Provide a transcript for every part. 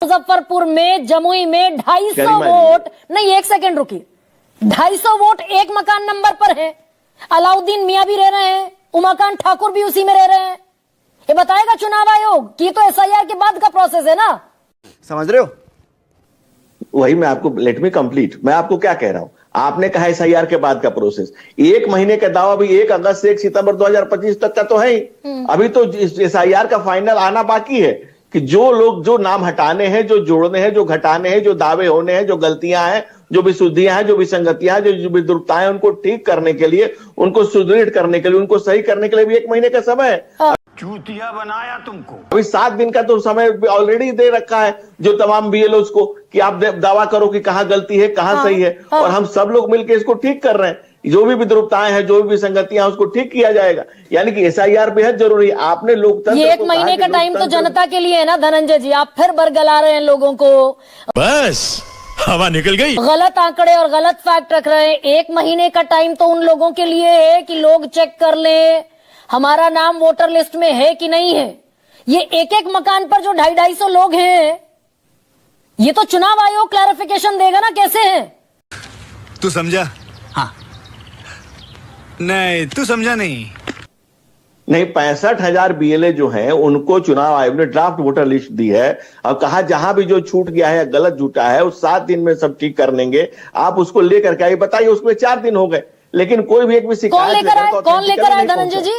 मुजफ्फरपुर में, जमुई में 250 वोट नहीं, एक सेकंड रुकिए, 250 वोट एक मकान नंबर पर है। अलाउद्दीन मियां भी रह रहे हैं, उमाकांत ठाकुर भी उसी में रह रहे हैं। ये बताएगा चुनाव आयोग कि तो एसआईआर के बाद का प्रोसेस है ना, समझ रहे हो? वही मैं आपको, लेट मी कंप्लीट, मैं आपको क्या कह रहा हूं। आपने कहा एसआईआर के बाद का प्रोसेस, 1 महीने का दावा भी 1 अगस्त से 1 सितंबर 2025 तक का तो है ही। अभी तो एसआईआर का फाइनल आना बाकी है कि जो लोग, जो नाम हटाने हैं, जो जोड़ने हैं, जो घटाने हैं, जो दावे होने हैं, जो गलतियां हैं, जो विशुद्धियां हैं, जो विसंगतियां हैं, जो विद्रुपताएं हैं, उनको ठीक करने के लिए, उनको सुदृढ़ करने के लिए, उनको सही करने के लिए भी 1 महीने का समय है। चूतिया बनाया तुमको। अभी 7 दिन का तो समय ऑलरेडी दे रखा है जो तमाम बीएलओ को, कि आप दावा करो कि कहां गलती है, कहां सही है, और हम सब लोग मिलकर इसको ठीक कर रहे हैं। जो भी विद्रुपताएं हैं, जो भी विसंगतियां हैं, उसको ठीक किया जाएगा। यानी कि एसआईआर बेहद जरूरी है। आपने लोकतंत्र, ये 1 महीने का टाइम तो जनता के लिए है ना धनंजय जी, आप फिर बरगला रहे हैं लोगों को, बस हवा निकल गई। गलत आंकड़े और गलत फैक्ट रख रहे हैं। 1 महीने का टाइम तो उन लोगों के लिए है कि लोग चेक कर लें हमारा नाम वोटर लिस्ट में है कि नहीं है। ये एक मकान पर जो 250 लोग हैं, ये तो चुनाव आयोग क्लैरिफिकेशन देगा ना कैसे है। तू समझा? हाँ। नहीं, तू समझा नहीं। 65,000 बीएलए जो हैं, उनको चुनाव आयोग ने ड्राफ्ट वोटर लिस्ट दी है और कहा जहां भी जो छूट गया है, गलत जुटा है, उस 7 दिन में सब ठीक कर लेंगे। आप उसको लेकर के आइए। बताइए, उसमें 4 दिन हो गए, लेकिन कोई भी एक भी शिकायत कौन लेकर आए धनंजय जी?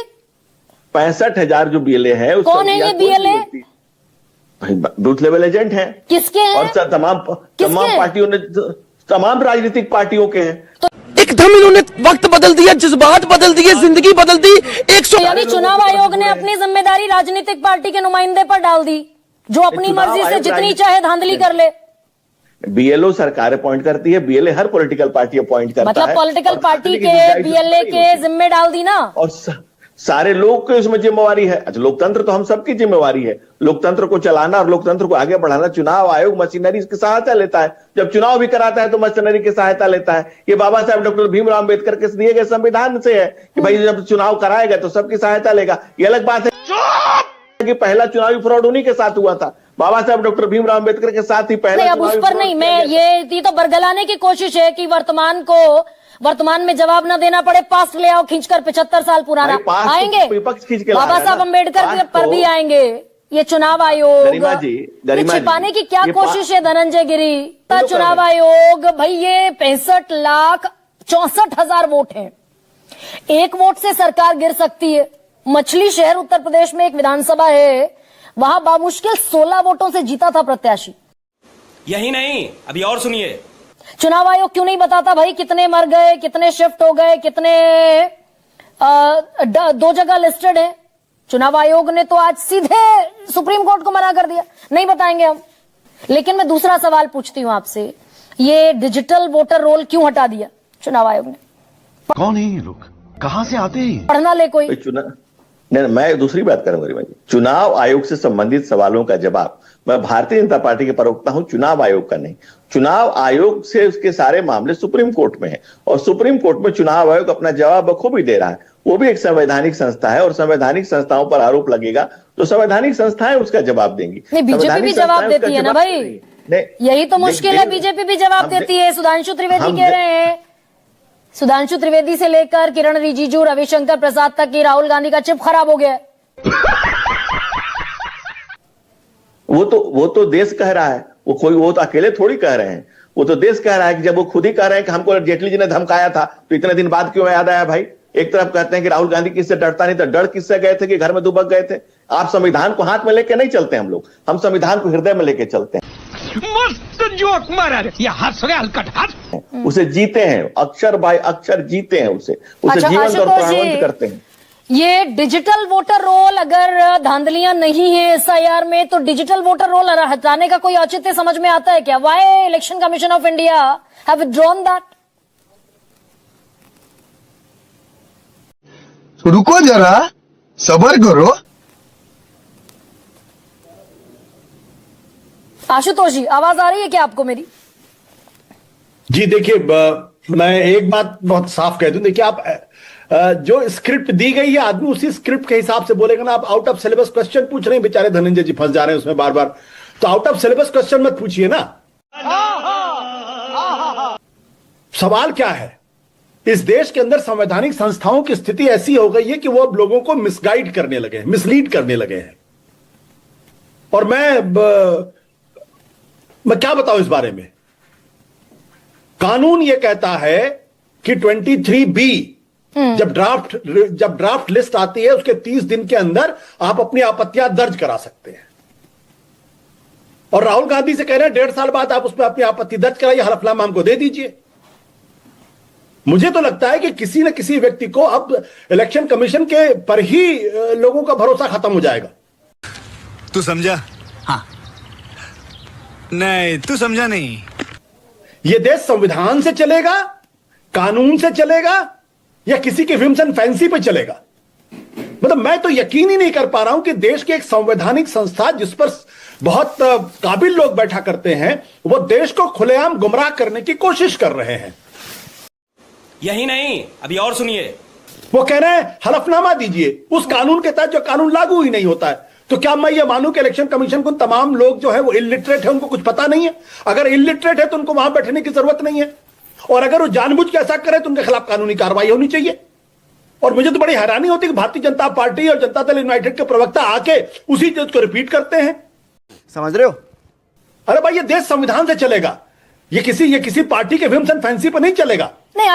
65,000 जो बीएलए है, कौन है ये बीएलए? बूथ लेवल एजेंट हैं। किसके हैं? और तमाम पार्टियों ने, तमाम राजनीतिक पार्टियों के हैं। तो एकदम इन्होंने वक्त बदल दिया, जज्बात बदल दिए, जिंदगी बदल दी। 100 यानी चुनाव आयोग ने अपनी जिम्मेदारी राजनीतिक पार्टी के नुमाइंदे पर डाल दी, जो अपनी मर्जी से जितनी चाहे धांधली कर ले। बीएलओ सरकार अपॉइंट करती है, बीएलए हर पॉलिटिकल पार्टी अपॉइंट करता है। मतलब पॉलिटिकल पार्टी के बीएलए के जिम्मे डाल दी ना, और सारे लोग को इसमें जिम्मेवारी है। अच्छा, लोकतंत्र तो हम सबकी जिम्मेवारी है। लोकतंत्र को चलाना और लोकतंत्र को आगे बढ़ाना। चुनाव आयोग मशीनरी की सहायता लेता है, जब चुनाव भी कराता है तो मशीनरी की सहायता लेता है। ये बाबा साहब डॉक्टर भीमराव अंबेडकर के दिए गए संविधान से है कि भाई जब चुनाव कराएगा तो सबकी सहायता लेगा। ये अलग बात है कि पहला चुनावी फ्रॉड उन्हीं के साथ हुआ था, बाबा साहब डॉक्टर भीमराव अंबेडकर के साथ ही पहला। अब उस पर नहीं, मैं ये तो बरगलाने की कोशिश है कि वर्तमान में जवाब न देना पड़े, पास्ट ले आओ खींचकर 75 साल पुराना। आएंगे बाबा साहब अम्बेडकर पर भी आएंगे। ये चुनाव आयोग छिपाने की क्या कोशिश है धनंजय गिरी? चुनाव आयोग भाई, ये 65,64,000 वोट हैं, 1 वोट से सरकार गिर सकती है। मछली शहर उत्तर प्रदेश में एक विधानसभा है, वहां बामुश्किल 16 वोटों से जीता था प्रत्याशी। यही नहीं, अभी और सुनिए। चुनाव आयोग क्यों नहीं बताता भाई कितने मर गए, कितने शिफ्ट हो गए, कितने 2 जगह लिस्टेड है? चुनाव आयोग ने तो आज सीधे सुप्रीम कोर्ट को मना कर दिया, नहीं बताएंगे हम। लेकिन मैं दूसरा सवाल पूछती हूं आपसे, ये डिजिटल वोटर रोल क्यों हटा दिया चुनाव आयोग ने? कौन है ये लोग, कहां से आते हैं? पढ़ना ले कोई। नहीं, मैं दूसरी बात करूंगा गरिमा जी। चुनाव आयोग से संबंधित सवालों का जवाब मैं भारतीय जनता पार्टी के प्रवक्ता हूं, चुनाव आयोग का नहीं। चुनाव आयोग से उसके सारे मामले सुप्रीम कोर्ट में है, और सुप्रीम कोर्ट में चुनाव आयोग अपना जवाब बखूबी दे रहा है। वो भी एक संवैधानिक संस्था है, और संवैधानिक संस्थाओं पर आरोप लगेगा तो संवैधानिक संस्थाएं उसका जवाब देंगी। नहीं, बीजेपी भी जवाब देती है ना भाई, यही तो मुश्किल है। बीजेपी भी जवाब देती है। सुधांशु त्रिवेदी कह रहे हैं, सुधांशु त्रिवेदी से लेकर किरण रिजिजू, रविशंकर प्रसाद तक की राहुल गांधी का चिप खराब हो गया है। वो तो देश कह रहा है, वो तो अकेले थोड़ी कह रहे हैं, वो तो देश कह रहा है कि जब वो खुद ही कह रहे हैं कि हमको जेटली जी ने धमकाया था, तो इतने दिन बाद क्यों याद आया भाई? एक तरफ कहते हैं कि राहुल गांधी किससे डरता नहीं, तो डर किससे गए थे कि घर में दुबक गए थे? आप संविधान को हाथ में लेके नहीं चलते हम संविधान को हृदय में लेके चलते हैं। मस्त जोक मारा रे, ये हंस रहे हलकट हंस। उसे जीते हैं, अक्षर बाय अक्षर जीते हैं उसे जीवंत और प्राणवंत करते हैं। ये डिजिटल वोटर रोल अगर धांधलियां नहीं है एसआईआर में, तो डिजिटल वोटर रोल हटाने का कोई औचित्य समझ में आता है क्या? Why election commission of India have withdrawn that? रुको जरा, सब्र करो। आशुतोष जी, आवाज आ रही है क्या आपको मेरी? जी देखिए, मैं एक बात बहुत साफ कह दूं। देखिए, आप जो स्क्रिप्ट दी गई है, आदमी उसी स्क्रिप्ट के हिसाब से बोलेगा ना। आप आउट ऑफ सिलेबस क्वेश्चन पूछ रहे हैं, बेचारे धनंजय जी फंस जा रहे हैं उसमें बार बार। तो आउट ऑफ सिलेबस क्वेश्चन मत पूछिए ना। सवाल क्या है, इस देश के अंदर संवैधानिक संस्थाओं की स्थिति ऐसी हो गई है कि वो अब लोगों को मिसगाइड करने लगे हैं, मिसलीड करने लगे हैं। और मैं क्या बताऊं इस बारे में। कानून यह कहता है कि 23B जब ड्राफ्ट लिस्ट आती है उसके 30 दिन के अंदर आप अपनी आपत्तियां दर्ज करा सकते हैं। और राहुल गांधी से कह रहे हैं 1.5 साल बाद आप उसमें अपनी आपत्ति दर्ज कराइए, हलफनामा हमको दे दीजिए। मुझे तो लगता है कि किसी न किसी व्यक्ति को अब इलेक्शन कमीशन के पर ही लोगों का भरोसा खत्म हो जाएगा। तू समझा? हाँ। नहीं, तू समझा नहीं। यह देश संविधान से चलेगा, कानून से चलेगा, या किसी के विम्स एंड फैंसी पे चलेगा? मतलब मैं तो यकीन ही नहीं कर पा रहा हूं कि देश की एक संवैधानिक संस्था जिस पर बहुत काबिल लोग बैठा करते हैं, वो देश को खुलेआम गुमराह करने की कोशिश कर रहे हैं। यही नहीं, अभी और सुनिए। वो कह रहे हैं हलफनामा दीजिए उस कानून के तहत जो कानून लागू ही नहीं होता है। तो क्या मैं ये मानूं कि इलेक्शन कमीशन को तमाम लोग जो है वो इलिटरेट है, उनको कुछ पता नहीं है? अगर इलिटरेट है तो उनको वहां बैठने की जरूरत नहीं है, और अगर वो जानबूझ के ऐसा करे तो उनके खिलाफ कानूनी कार्रवाई होनी चाहिए। और मुझे तो बड़ी हैरानी होती है कि भारतीय जनता पार्टी और जनता दल यूनाइटेड के प्रवक्ता आके उसी चीज को रिपीट करते हैं। समझ रहे हो? अरे भाई, ये देश संविधान से चलेगा, ये किसी पार्टी के विम्स एंड फैंसी पर नहीं चलेगा। नहीं